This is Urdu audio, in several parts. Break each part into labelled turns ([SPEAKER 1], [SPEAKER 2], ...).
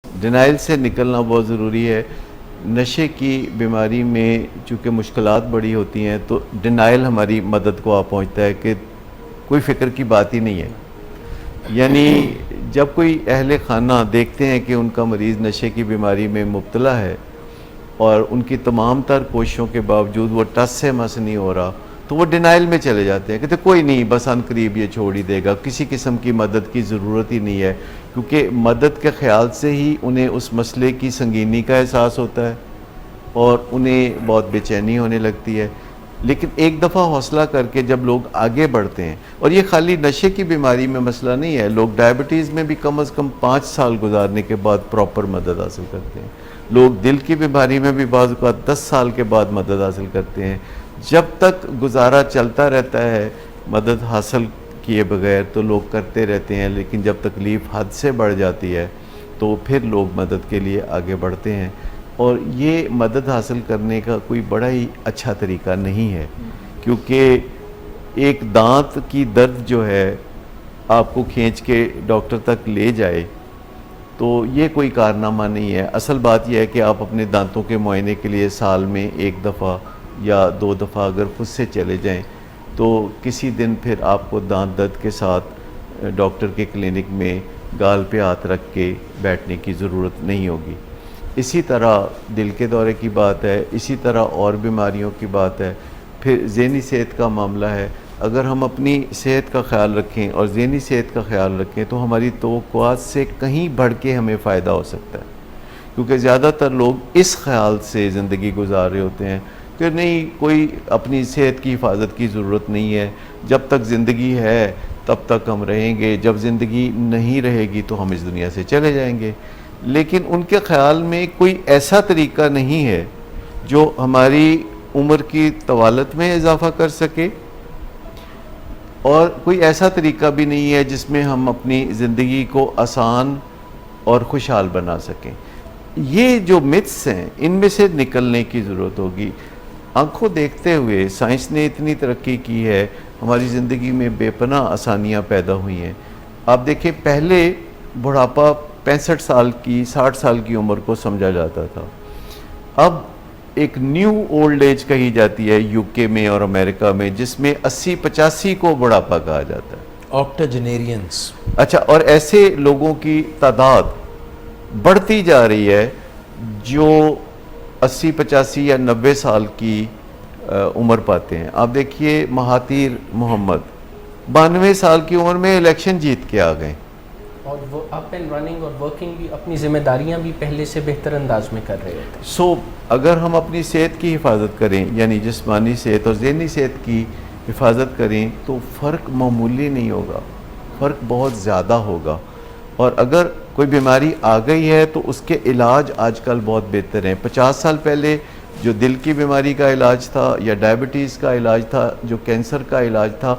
[SPEAKER 1] ڈینائل سے نکلنا بہت ضروری ہے. نشے کی بیماری میں چونکہ مشکلات بڑی ہوتی ہیں تو ڈینائل ہماری مدد کو آ پہنچتا ہے کہ کوئی فکر کی بات ہی نہیں ہے. یعنی جب کوئی اہل خانہ دیکھتے ہیں کہ ان کا مریض نشے کی بیماری میں مبتلا ہے اور ان کی تمام تر کوششوں کے باوجود وہ ٹس سے مس نہیں ہو رہا تو وہ ڈینائل میں چلے جاتے ہیں، کہتے کوئی نہیں، بس ان قریب یہ چھوڑ ہی دے گا، کسی قسم کی مدد کی ضرورت ہی نہیں ہے، کیونکہ مدد کے خیال سے ہی انہیں اس مسئلے کی سنگینی کا احساس ہوتا ہے اور انہیں بہت بے چینی ہونے لگتی ہے. لیکن ایک دفعہ حوصلہ کر کے جب لوگ آگے بڑھتے ہیں، اور یہ خالی نشے کی بیماری میں مسئلہ نہیں ہے، لوگ ڈائبٹیز میں بھی کم از کم 5 سال گزارنے کے بعد پراپر مدد حاصل کرتے ہیں، لوگ دل کی بیماری میں بھی بعض اوقات 10 سال کے بعد مدد حاصل کرتے ہیں. جب تک گزارا چلتا رہتا ہے مدد حاصل کیے بغیر تو لوگ کرتے رہتے ہیں، لیکن جب تکلیف حد سے بڑھ جاتی ہے تو پھر لوگ مدد کے لیے آگے بڑھتے ہیں. اور یہ مدد حاصل کرنے کا کوئی بڑا ہی اچھا طریقہ نہیں ہے، کیونکہ ایک دانت کی درد جو ہے آپ کو کھینچ کے ڈاکٹر تک لے جائے تو یہ کوئی کارنامہ نہیں ہے. اصل بات یہ ہے کہ آپ اپنے دانتوں کے معائنے کے لیے سال میں 1 دفعہ یا 2 دفعہ اگر خود سے چلے جائیں تو کسی دن پھر آپ کو دانت درد کے ساتھ ڈاکٹر کے کلینک میں گال پہ ہاتھ رکھ کے بیٹھنے کی ضرورت نہیں ہوگی. اسی طرح دل کے دورے کی بات ہے، اسی طرح اور بیماریوں کی بات ہے. پھر ذہنی صحت کا معاملہ ہے. اگر ہم اپنی صحت کا خیال رکھیں اور ذہنی صحت کا خیال رکھیں تو ہماری توقعات سے کہیں بڑھ کے ہمیں فائدہ ہو سکتا ہے، کیونکہ زیادہ تر لوگ اس خیال سے زندگی گزار رہے ہوتے ہیں کہ نہیں، کوئی اپنی صحت کی حفاظت کی ضرورت نہیں ہے، جب تک زندگی ہے تب تک ہم رہیں گے، جب زندگی نہیں رہے گی تو ہم اس دنیا سے چلے جائیں گے. لیکن ان کے خیال میں کوئی ایسا طریقہ نہیں ہے جو ہماری عمر کی طوالت میں اضافہ کر سکے، اور کوئی ایسا طریقہ بھی نہیں ہے جس میں ہم اپنی زندگی کو آسان اور خوشحال بنا سکیں. یہ جو متس ہیں ان میں سے نکلنے کی ضرورت ہوگی. آنکھوں دیکھتے ہوئے سائنس نے اتنی ترقی کی ہے، ہماری زندگی میں بے پناہ آسانیاں پیدا ہوئی ہیں. آپ دیکھیں پہلے بڑھاپا 65 سال کی 60 سال کی عمر کو سمجھا جاتا تھا، اب ایک نیو اولڈ ایج کہی جاتی ہے یو کے میں اور امریکہ میں، جس میں 80-85 کو بڑھاپا کہا جاتا ہے.
[SPEAKER 2] آکٹوجنیرینز.
[SPEAKER 1] اچھا، اور ایسے لوگوں کی تعداد بڑھتی جا رہی ہے جو 80-85 یا 90 سال کی عمر پاتے ہیں. آپ دیکھیے مہاتیر محمد 92 سال کی عمر میں الیکشن جیت کے آ گئے،
[SPEAKER 2] اور وہ اپ اینڈ رننگ اور ورکنگ بھی، اپنی ذمہ داریاں بھی پہلے سے بہتر انداز میں کر رہے ہوتے ہیں.
[SPEAKER 1] سو اگر ہم اپنی صحت کی حفاظت کریں، یعنی جسمانی صحت اور ذہنی صحت کی حفاظت کریں تو فرق معمولی نہیں ہوگا، فرق بہت زیادہ ہوگا. اور اگر کوئی بیماری آ گئی ہے تو اس کے علاج آج کل بہت بہتر ہیں. 50 سال پہلے جو دل کی بیماری کا علاج تھا یا ڈائبٹیز کا علاج تھا، جو کینسر کا علاج تھا،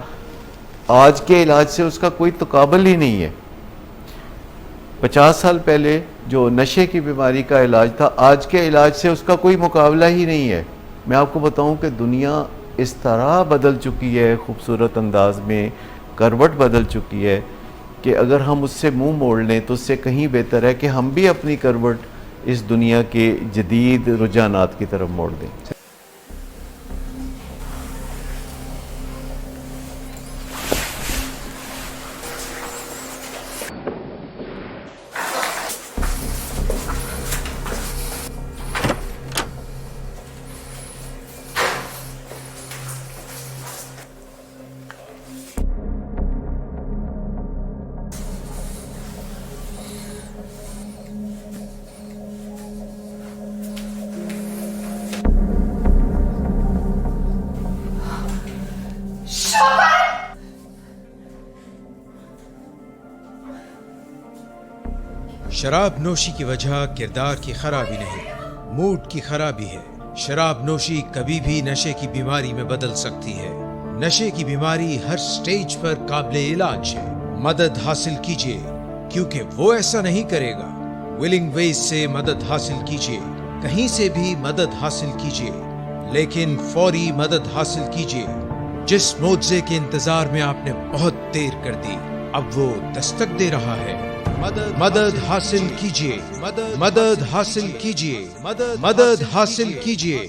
[SPEAKER 1] آج کے علاج سے اس کا کوئی تقابل ہی نہیں ہے. 50 سال پہلے جو نشے کی بیماری کا علاج تھا، آج کے علاج سے اس کا کوئی مقابلہ ہی نہیں ہے. میں آپ کو بتاؤں کہ دنیا اس طرح بدل چکی ہے، خوبصورت انداز میں کروٹ بدل چکی ہے کہ اگر ہم اس سے منہ موڑ لیں تو اس سے کہیں بہتر ہے کہ ہم بھی اپنی کروٹ اس دنیا کے جدید رجحانات کی طرف موڑ دیں.
[SPEAKER 3] شراب نوشی کی وجہ کردار کی خرابی نہیں، موڈ کی خرابی ہے. شراب نوشی کبھی بھی نشے کی بیماری میں بدل سکتی ہے. نشے کی بیماری ہر سٹیج پر قابل علاج ہے. مدد حاصل کیجیے کیونکہ وہ ایسا نہیں کرے گا. ولنگ ویز سے مدد حاصل کیجیے، کہیں سے بھی مدد حاصل کیجیے، لیکن فوری مدد حاصل کیجیے. جس معجزے کے انتظار میں آپ نے بہت دیر کر دی، اب وہ دستک دے رہا ہے. مدد حاصل کیجیے، مدد حاصل کیجیے، مدد حاصل کیجیے۔